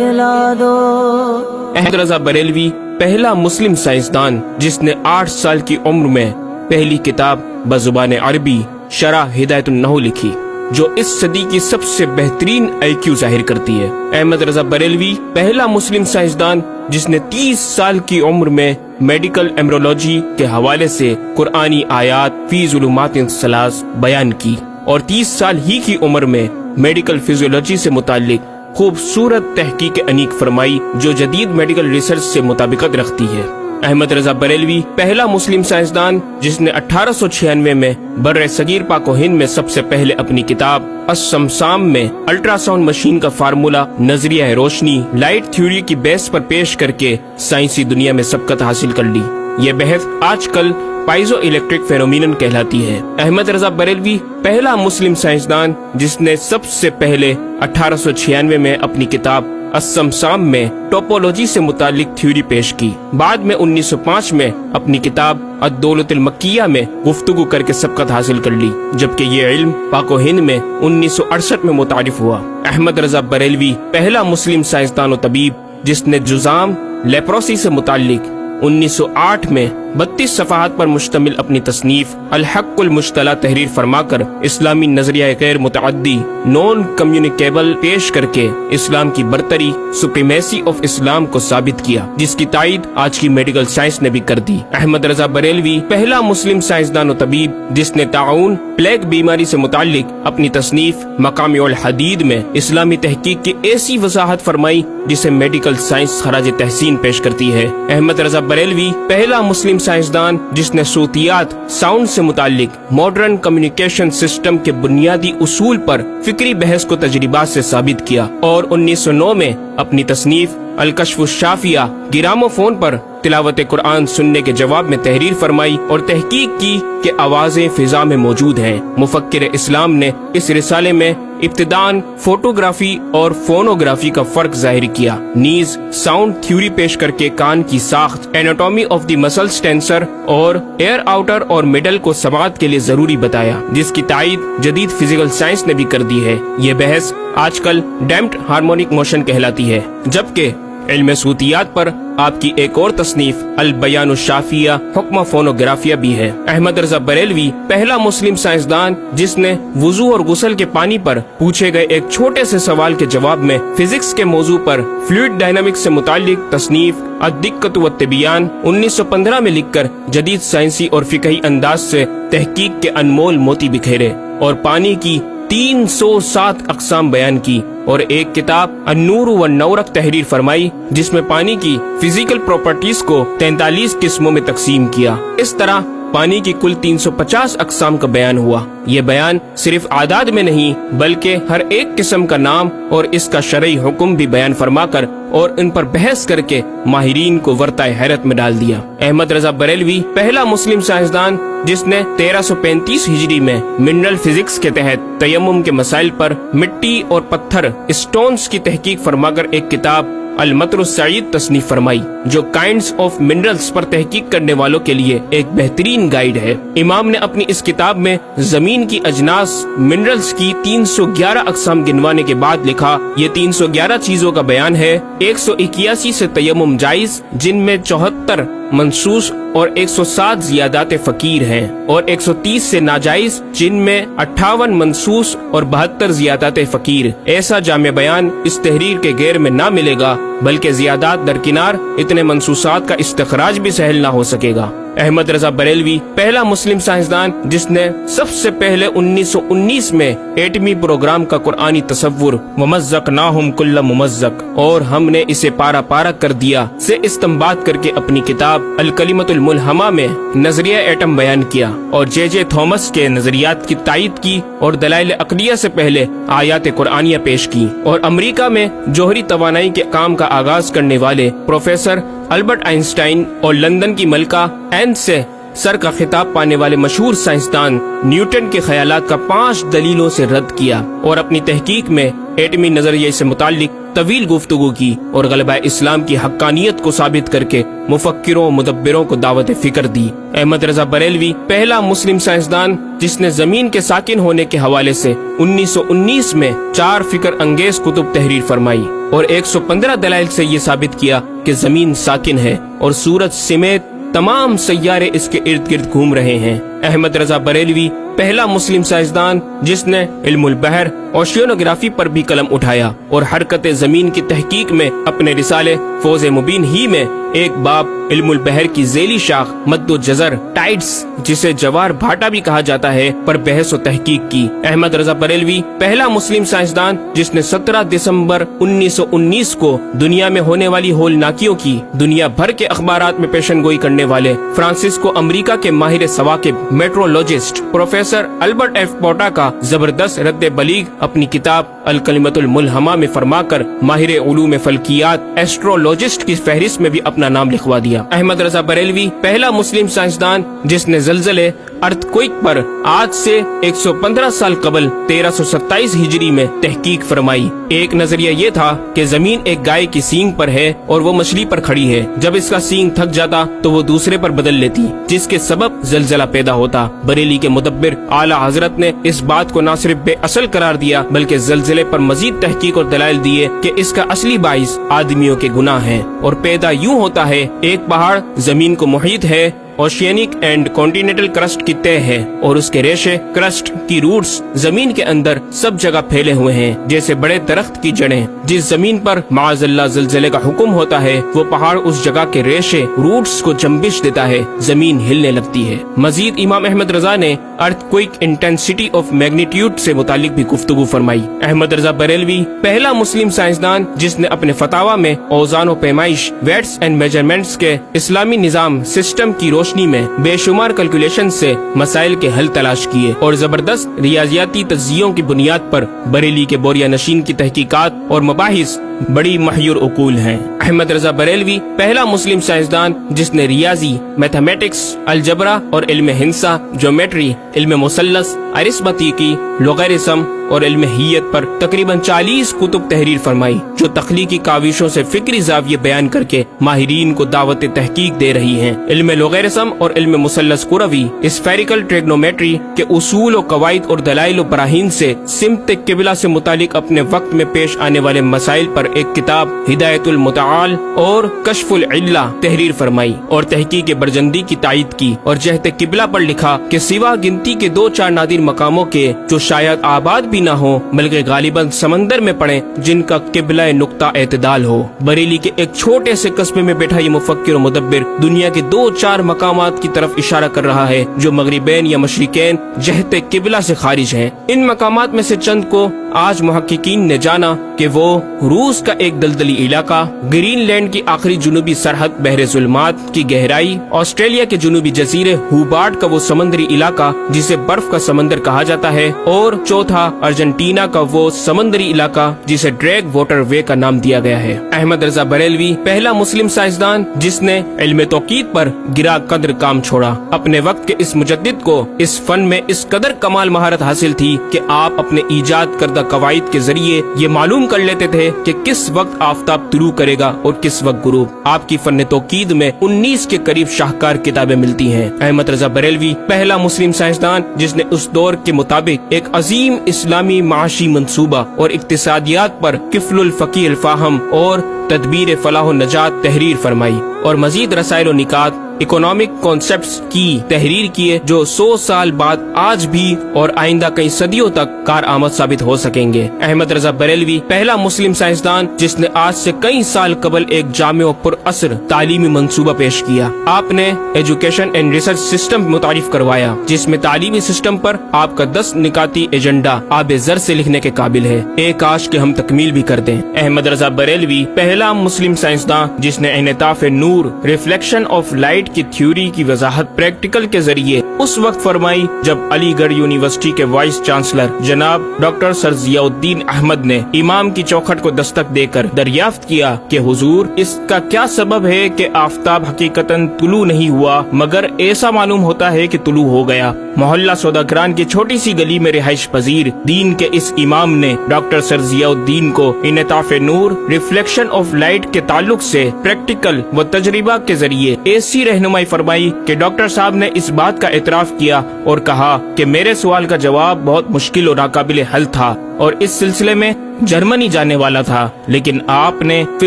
احمد رضا بریلوی پہلا مسلم سائنسدان جس نے 8 سال کی عمر میں پہلی کتاب بزبان عربی شرح ہدایت النحو لکھی، جو اس صدی کی سب سے بہترین IQ ظاہر کرتی ہے۔ احمد رضا بریلوی پہلا مسلم سائنسدان جس نے 30 سال کی عمر میں میڈیکل ایمرولوجی کے حوالے سے قرآنی آیات فی ظلمات ثلاث بیان کی، اور 30 سال ہی کی عمر میں میڈیکل فزیولوجی سے متعلق خوبصورت تحقیق انیق فرمائی جو جدید میڈیکل ریسرچ سے مطابقت رکھتی ہے۔ احمد رضا بریلوی پہلا مسلم سائنسدان جس نے 1896 میں بر صغیر پاک و ہند میں سب سے پہلے اپنی کتاب السمسام میں الٹرا ساؤنڈ مشین کا فارمولا نظریہ روشنی لائٹ تھیوری کی بیس پر پیش کر کے سائنسی دنیا میں سبقت حاصل کر لی۔ یہ بحث آج کل پائزو الیکٹرک فینومینن کہلاتی ہے۔ احمد رضا بریلوی پہلا مسلم سائنسدان جس نے سب سے پہلے 1896 میں اپنی کتاب السمسام میں ٹوپولوجی سے متعلق تھیوری پیش کی۔ بعد میں 1905 میں اپنی کتاب الدولۃ المکیہ میں گفتگو کر کے سبقت حاصل کر لی، جبکہ یہ علم پاک و ہند میں 1968 میں متعارف ہوا۔ احمد رضا بریلوی پہلا مسلم سائنسدان و طبیب جس نے جذام لیپروسی سے متعلق 1908 میں 32 صفحات پر مشتمل اپنی تصنیف الحق المشتلی تحریر فرما کر اسلامی نظریہ غیر متعدی نون کمیونیکیبل پیش کر کے اسلام کی برتری سپریمیسی آف اسلام کو ثابت کیا، جس کی تائید آج کی میڈیکل سائنس نے بھی کر دی۔ احمد رضا بریلوی پہلا مسلم سائنسدان و طبیب جس نے طاعون پلیگ بیماری سے متعلق اپنی تصنیف مقامع الحدید میں اسلامی تحقیق کی ایسی وضاحت فرمائی جسے میڈیکل سائنس خراج تحسین پیش کرتی ہے۔ احمد رضا بریلوی پہلا مسلم سائنسدان جس نے صوتیات ساؤنڈ سے متعلق ماڈرن کمیونیکیشن سسٹم کے بنیادی اصول پر فکری بحث کو تجربات سے ثابت کیا، اور 1909 میں اپنی تصنیف الکشف الشافیہ گرامو فون پر تلاوت قرآن سننے کے جواب میں تحریر فرمائی اور تحقیق کی کہ آوازیں فضا میں موجود ہیں۔ مفکر اسلام نے اس رسالے میں ابتداً فوٹوگرافی اور فونوگرافی کا فرق ظاہر کیا، نیز ساؤنڈ تھیوری پیش کر کے کان کی ساخت anatomy of the muscles tensor اور ایئر آؤٹر اور مڈل کو سماعت کے لیے ضروری بتایا، جس کی تائید جدید فزیکل سائنس نے بھی کر دی ہے۔ یہ بحث آج کل ڈیمپڈ ہارمونک موشن کہلاتی ہے، جبکہ علم صوتیات پر آپ کی ایک اور تصنیف البیان الشافیہ حکم فونوگرافیہ بھی ہے۔ احمد رضا بریلوی پہلا مسلم سائنسدان جس نے وضو اور غسل کے پانی پر پوچھے گئے ایک چھوٹے سے سوال کے جواب میں فزکس کے موضوع پر فلوئڈ ڈائنامکس سے متعلق تصنیف الدقۃ والتبیان 1915 میں لکھ کر جدید سائنسی اور فقہی انداز سے تحقیق کے انمول موتی بکھیرے، اور پانی کی 307 اقسام بیان کی، اور ایک کتاب النور والنورق تحریر فرمائی جس میں پانی کی فزیکل پراپرٹیز کو 43 قسموں میں تقسیم کیا۔ اس طرح پانی کی کل 350 اقسام کا بیان ہوا۔ یہ بیان صرف اعداد میں نہیں بلکہ ہر ایک قسم کا نام اور اس کا شرعی حکم بھی بیان فرما کر اور ان پر بحث کر کے ماہرین کو ورطۂ حیرت میں ڈال دیا۔ احمد رضا بریلوی پہلا مسلم سائنسدان جس نے 1335 ہجری میں منرل فزکس کے تحت تیمم کے مسائل پر مٹی اور پتھر اسٹونز کی تحقیق فرما کر ایک کتاب المطر السعید تصنیف فرمائی، جو کائنڈز آف منرلز پر تحقیق کرنے والوں کے لیے ایک بہترین گائیڈ ہے۔ امام نے اپنی اس کتاب میں زمین کی اجناس منرلز کی 311 اقسام گنوانے کے بعد لکھا، یہ 311 چیزوں کا بیان ہے۔ 181 سے تیمم جائز جن میں 74 منصوص اور 107 زیادات فقیر ہیں، اور 130 سے ناجائز جن میں 58 منصوص اور 72 زیادات فقیر۔ ایسا جامع بیان اس تحریر کے غیر میں نہ ملے گا، بلکہ زیادات درکنار اتنے منصوصات کا استخراج بھی سہل نہ ہو سکے گا۔ احمد رضا بریلوی پہلا مسلم سائنسدان جس نے سب سے پہلے 1919 میں ایٹمی پروگرام کا قرآنی تصور ومزقناہم کل ممزق اور ہم نے اسے پارا پارا کر دیا سے استنباط کر کے اپنی کتاب الکلمۃ الملہمہ میں نظریہ ایٹم بیان کیا، اور جے تھامس کے نظریات کی تائید کی اور دلائل عقلیہ سے پہلے آیات قرآنیہ پیش کی، اور امریکہ میں جوہری توانائی کے کام کا آغاز کرنے والے پروفیسر البرٹ آئنسٹائن اور لندن کی ملکہ این سے سر کا خطاب پانے والے مشہور سائنسدان نیوٹن کے خیالات کا 5 دلیلوں سے رد کیا، اور اپنی تحقیق میں ایٹمی نظریے سے متعلق طویل گفتگو کی اور غلبہ اسلام کی حقانیت کو ثابت کر کے مفکروں مدبروں کو دعوت فکر دی۔ احمد رضا بریلوی پہلا مسلم سائنسدان جس نے زمین کے ساکن ہونے کے حوالے سے 1919 میں 4 فکر انگیز کتب تحریر فرمائی اور 115 دلائل سے یہ ثابت کیا کہ زمین ساکن ہے اور سورج سمیت تمام سیارے اس کے ارد گرد گھوم رہے ہیں۔ احمد رضا بریلوی پہلا مسلم سائنسدان جس نے علم البحر اوشینوگرافی پر بھی قلم اٹھایا اور حرکت زمین کی تحقیق میں اپنے رسالے فوز مبین ہی میں ایک باب علم البحر کی ذیلی شاخ مد و جزر ٹائڈز جسے جوار بھاٹا بھی کہا جاتا ہے پر بحث و تحقیق کی۔ احمد رضا بریلوی پہلا مسلم سائنسدان جس نے 17 دسمبر 1919 کو دنیا میں ہونے والی ہولناکیوں کی دنیا بھر کے اخبارات میں پیشن گوئی کرنے والے فرانسسکو امریکہ کے ماہر ثواقب میٹرولوجسٹ پروفیسر البرٹ ایف پوٹا کا زبردست رد بلیغ اپنی کتاب الکلمۃ الملہمہ میں فرما کر ماہر علوم فلکیات ایسٹرولوجسٹ کی فہرست میں بھی اپنا نام لکھوا دیا۔ احمد رضا بریلوی پہلا مسلم سائنسدان جس نے زلزلے ارتھ کوئک پر آج سے 115 سال قبل 1327 ہجری میں تحقیق فرمائی۔ ایک نظریہ یہ تھا کہ زمین ایک گائے کی سینگ پر ہے اور وہ مچھلی پر کھڑی ہے، جب اس کا سینگ تھک جاتا تو وہ دوسرے پر بدل لیتی جس کے سبب زلزلہ پیدا ہوتا۔ بریلی کے مدبر اعلیٰ حضرت نے اس بات کو نہ صرف بے اصل قرار دیا بلکہ زلزلے پر مزید تحقیق اور دلائل دیے کہ اس کا اصلی باعث آدمیوں کے گناہ ہیں اور پیدا یوں ہوتا ہے۔ ایک پہاڑ زمین کو محیط ہے، اوشینک اینڈ کانٹیننٹل کرسٹ کی تہ ہے اور اس کے ریشے کرسٹ کی روٹس زمین کے اندر سب جگہ پھیلے ہوئے ہیں جیسے بڑے درخت کی جڑیں۔ جس زمین پر معاذ اللہ زلزلے کا حکم ہوتا ہے وہ پہاڑ اس جگہ کے ریشے روٹس کو جنبش دیتا ہے، زمین ہلنے لگتی ہے۔ مزید امام احمد رضا نے ارتھ کوئک انٹینسٹی آف میگنیٹیوڈ سے متعلق بھی گفتگو فرمائی۔ احمد رضا بریلوی پہلا مسلم سائنسدان جس نے اپنے فتاوی میں اوزان و پیمائش ویٹس اینڈ میجرمنٹس کے اسلامی نظام سسٹم کی روشنی میں بے شمار کیلکولیشن سے مسائل کے حل تلاش کیے اور زبردست ریاضیاتی تجزیوں کی بنیاد پر بریلی کے بوریا نشین کی تحقیقات اور مباحث بڑی محیر عقول ہیں۔ احمد رضا بریلوی پہلا مسلم سائنسدان جس نے ریاضی، میتھمیٹکس، الجبرا اور علم ہندسہ، جیومیٹری، علم مثلث، ارثمیٹکی، لوگرثم اور علم ہیت پر تقریباً 40 کتب تحریر فرمائی جو تخلیقی کاوشوں سے فکری زاویے بیان کر کے ماہرین کو دعوت تحقیق دے رہی ہیں۔ علم لوگرثم اور علم مثلث کروی، اسفیریکل ٹریگنومیٹری کے اصول و قواعد اور دلائل و براہین سے سمت قبلہ سے متعلق اپنے وقت میں پیش آنے والے مسائل پر ایک کتاب ہدایت المتعال اور کشف العلہ تحریر فرمائی اور تحقیق برجندی کی تائید کی اور جہت قبلہ پر لکھا کہ سوا گنتی کے 2-4 نادر مقاموں کے جو شاید آباد بھی نہ ہو بلکہ غالباً سمندر میں پڑے جن کا قبلہ نقطہ اعتدال ہو۔ بریلی کے ایک چھوٹے سے قصبے میں بیٹھا یہ مفکر و مدبر دنیا کے 2-4 مقامات کی طرف اشارہ کر رہا ہے جو مغربین یا مشرقین جہت قبلہ سے خارج ہیں۔ ان مقامات میں سے چند کو آج محققین نے جانا کہ وہ روس کا ایک دلدلی علاقہ، گرین لینڈ کی آخری جنوبی سرحد بحر ظلمات کی گہرائی، آسٹریلیا کے جنوبی جزیرے ہوبارٹ کا وہ سمندری علاقہ جسے برف کا سمندر کہا جاتا ہے، اور چوتھا ارجنٹینا کا وہ سمندری علاقہ جسے ڈریگ واٹر وے کا نام دیا گیا ہے۔ احمد رضا بریلوی پہلا مسلم سائنسدان جس نے علم توقید پر گرا قدر کام چھوڑا۔ اپنے وقت کے اس مجدد کو اس فن میں اس قدر کمال مہارت حاصل تھی کہ آپ اپنے ایجاد کردہ قواعد کے ذریعے یہ معلوم کر لیتے تھے کہ کس وقت آفتاب طلوع کرے گا اور کس وقت غروب۔ آپ کی فن توقید میں 19 کے قریب شاہکار کتابیں ملتی ہیں۔ احمد رضا بریلوی پہلا مسلم سائنسدان جس نے اس دور کے مطابق ایک عظیم اسلامی معاشی منصوبہ اور اقتصادیات پر کفل الفقی الفاہم اور تدبیر فلاح و نجات تحریر فرمائی اور مزید رسائل و نکات اکنامک کانسیپٹس کی تحریر کیے جو 100 سال بعد آج بھی اور آئندہ کئی صدیوں تک کارآمد ثابت ہو سکیں گے۔ احمد رضا بریلوی پہلا مسلم سائنسدان جس نے آج سے کئی سال قبل ایک جامع و پر اثر تعلیمی منصوبہ پیش کیا۔ آپ نے ایجوکیشن اینڈ ریسرچ سسٹم متعارف کروایا جس میں تعلیمی سسٹم پر آپ کا 10 نکاتی ایجنڈا آب زر سے لکھنے کے قابل ہے، ایک کاش کہ ہم تکمیل بھی کر دیں۔ احمد رضا بریلوی پہلا مسلم سائنسدان جس نے انعطاف نور، ریفلیکشن آف لائٹ کی تھیوری کی وضاحت پریکٹیکل کے ذریعے اس وقت فرمائی جب علی گڑھ یونیورسٹی کے وائس چانسلر جناب ڈاکٹر سر ضیاء الدین احمد نے امام کی چوکھٹ کو دستک دے کر دریافت کیا کہ حضور اس کا کیا سبب ہے کہ آفتاب حقیقتاً طلوع نہیں ہوا مگر ایسا معلوم ہوتا ہے کہ طلوع ہو گیا۔ محلہ سوداگران کی چھوٹی سی گلی میں رہائش پذیر دین کے اس امام نے ڈاکٹر سر ضیاء الدین کو انعطاف نور ریفلیکشن آف لائٹ کے تعلق سے پریکٹیکل و تجربہ کے ذریعے ایسی رہنمائی فرمائی کہ ڈاکٹر صاحب نے اس بات کا اعتراف کیا اور کہا کہ میرے سوال کا جواب بہت مشکل اور ناقابل حل تھا اور اس سلسلے میں جرمنی جانے والا تھا، لیکن آپ نے فی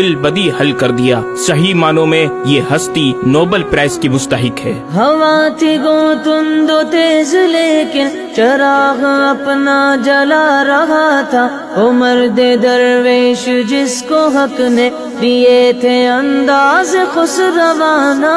البدی حل کر دیا۔ صحیح معنوں میں یہ ہستی نوبل پرائز کی مستحق ہے۔ ہوا تھی گو تند و تیز لیکن چراغ اپنا جلا رہا تھا، عمر دے درویش جس کو حق نے دیے تھے انداز خسروانہ۔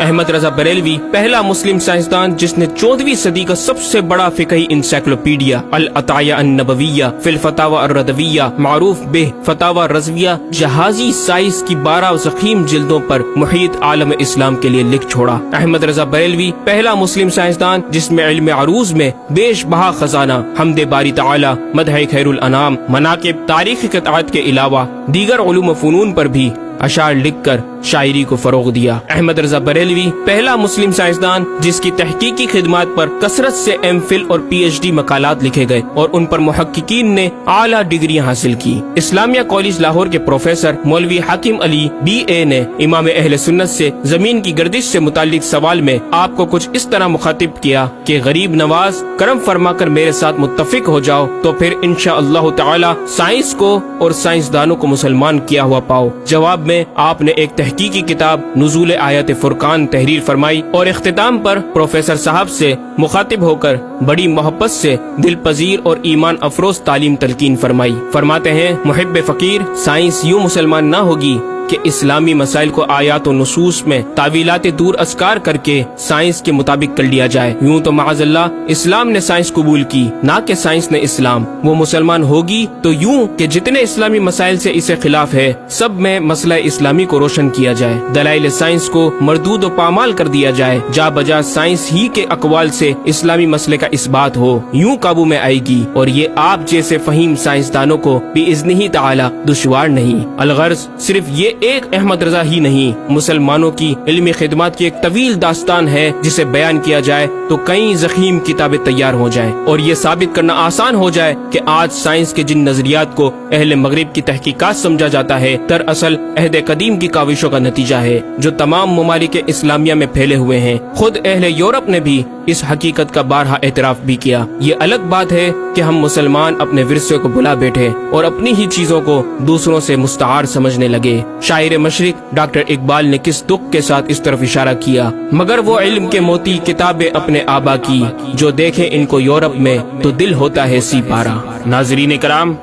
احمد رضا بریلوی پہلا مسلم سائنسدان جس نے 14ویں صدی کا سب سے بڑا فقہی انسائکلوپیڈیا العطایہ النبویہ فی الفتاوی الردویہ معروف بہ فتاوی رضویہ جہازی سائنس کی 12 ضخیم جلدوں پر محیط عالم اسلام کے لیے لکھ چھوڑا۔ احمد رضا بریلوی پہلا مسلم سائنسدان جس میں علم عروض میں بیش بہا خزانہ حمد باری تعالی، مدح خیر الانام، مناقب، تاریخی قطعات کے علاوہ دیگر علوم و فنون پر بھی اشعار لکھ کر شاعری کو فروغ دیا۔ احمد رضا بریلوی پہلا مسلم سائنسدان جس کی تحقیقی خدمات پر کثرت سے ایم فل اور پی ایچ ڈی مقالات لکھے گئے اور ان پر محققین نے اعلیٰ ڈگریاں حاصل کی۔ اسلامیہ کالج لاہور کے پروفیسر مولوی حاکم علی بی اے نے امام اہل سنت سے زمین کی گردش سے متعلق سوال میں آپ کو کچھ اس طرح مخاطب کیا کہ غریب نواز کرم فرما کر میرے ساتھ متفق ہو جاؤ تو پھر انشاءاللہ تعالی سائنس کو اور سائنسدانوں کو مسلمان کیا ہوا پاؤ۔ جواب میں آپ نے ایک تحقیقی کتاب نزول آیات فرقان تحریر فرمائی اور اختتام پر پروفیسر صاحب سے مخاطب ہو کر بڑی محبت سے دل پذیر اور ایمان افروز تعلیم تلقین فرمائی۔ فرماتے ہیں محب فقیر سائنس یوں مسلمان نہ ہوگی کہ اسلامی مسائل کو آیات و نصوص میں تعویلات دور اسکار کر کے سائنس کے مطابق کر لیا جائے۔ یوں تو معاذ اللہ اسلام نے سائنس قبول کی نہ کہ سائنس نے اسلام۔ وہ مسلمان ہوگی تو یوں کہ جتنے اسلامی مسائل سے اسے خلاف ہے سب میں مسئلہ اسلامی کو روشن کیا جائے، دلائل سائنس کو مردود و پامال کر دیا جائے، جا بجا سائنس ہی کے اقوال سے اسلامی مسئلے کا اثبات ہو، یوں قابو میں آئے گی اور یہ آپ جیسے فہیم سائنسدانوں کو بإذنہ تعالی دشوار نہیں۔ الغرض صرف یہ ایک احمد رضا ہی نہیں، مسلمانوں کی علمی خدمات کی ایک طویل داستان ہے جسے بیان کیا جائے تو کئی ضخیم کتابیں تیار ہو جائیں اور یہ ثابت کرنا آسان ہو جائے کہ آج سائنس کے جن نظریات کو اہل مغرب کی تحقیقات سمجھا جاتا ہے دراصل عہد قدیم کی کاوشوں کا نتیجہ ہے جو تمام ممالک اسلامیہ میں پھیلے ہوئے ہیں۔ خود اہل یورپ نے بھی اس حقیقت کا بارہا اعتراف بھی کیا۔ یہ الگ بات ہے کہ ہم مسلمان اپنے ورثے کو بلا بیٹھے اور اپنی ہی چیزوں کو دوسروں سے مستعار سمجھنے لگے۔ شاعر مشرق ڈاکٹر اقبال نے کس دکھ کے ساتھ اس طرف اشارہ کیا، مگر وہ علم کے موتی کتابیں اپنے آبا کی، جو دیکھے ان کو یورپ میں تو دل ہوتا ہے سی پارا۔ ناظرین کرام،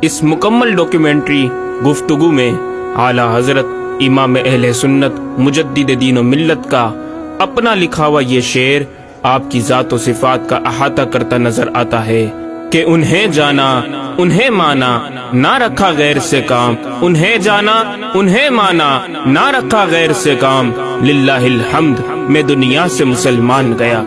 اس مکمل ڈاکیومنٹری گفتگو میں اعلیٰ حضرت امام اہل سنت مجدد دین و ملت کا اپنا لکھا ہوا یہ شعر آپ کی ذات و صفات کا احاطہ کرتا نظر آتا ہے کہ انہیں جانا انہیں مانا نہ رکھا غیر سے کام، انہیں جانا انہیں مانا نہ رکھا غیر سے کام، للہ الحمد میں دنیا سے مسلمان گیا۔